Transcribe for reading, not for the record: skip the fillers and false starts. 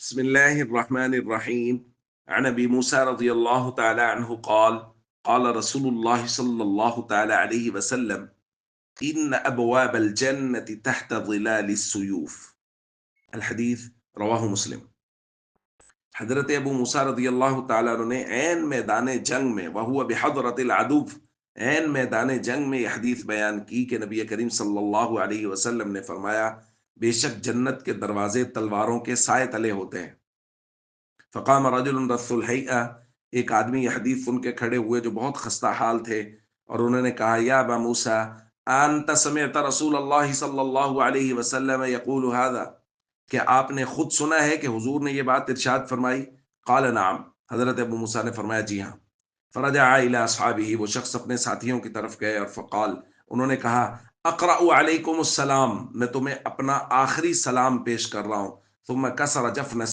بسم الله الرحمن الرحيم. عن أبي موسى رضي الله تعالى عنه قال قال رسول الله صلى الله تعالى عليه وسلم إن أبواب الجنة تحت ظلال السيوف. الحديث رواه مسلم. حضرت ابو موسیٰ رضی اللہ تعالیٰ عنہ نے عین میدان جنگ میں وہو بحضرت العدو، عین میدان جنگ میں یہ حدیث بیان کی کہ نبی کریم صلی اللہ علیہ وسلم نے فرمایا بے شک جنت کے دروازے تلواروں کے سائے تلے ہوتے ہیں۔ فقام رجل رث الہیئہ، ایک آدمی یہ حدیث سن کے کھڑے ہوئے جو بہت خستہ حال تھے، اور انہوں نے کہا یا ابا موسیٰ انت سمعت رسول اللہ صلی اللہ علیہ وسلم یقول هذا، کہ آپ نے خود سنا ہے کہ حضور نے یہ بات ارشاد فرمائی؟ قال نعم، حضرت ابو موسیٰ نے فرمایا جی ہاں۔ فرجع الی اصحابہ، وہ شخص اپنے ساتھیوں کی طرف گئے اور فقال، انہوں نے کہا اقرأ علیکم السلام، میں تمہیں اپنا آخری سلام پیش کر رہا ہوں۔ ثم کسر جفن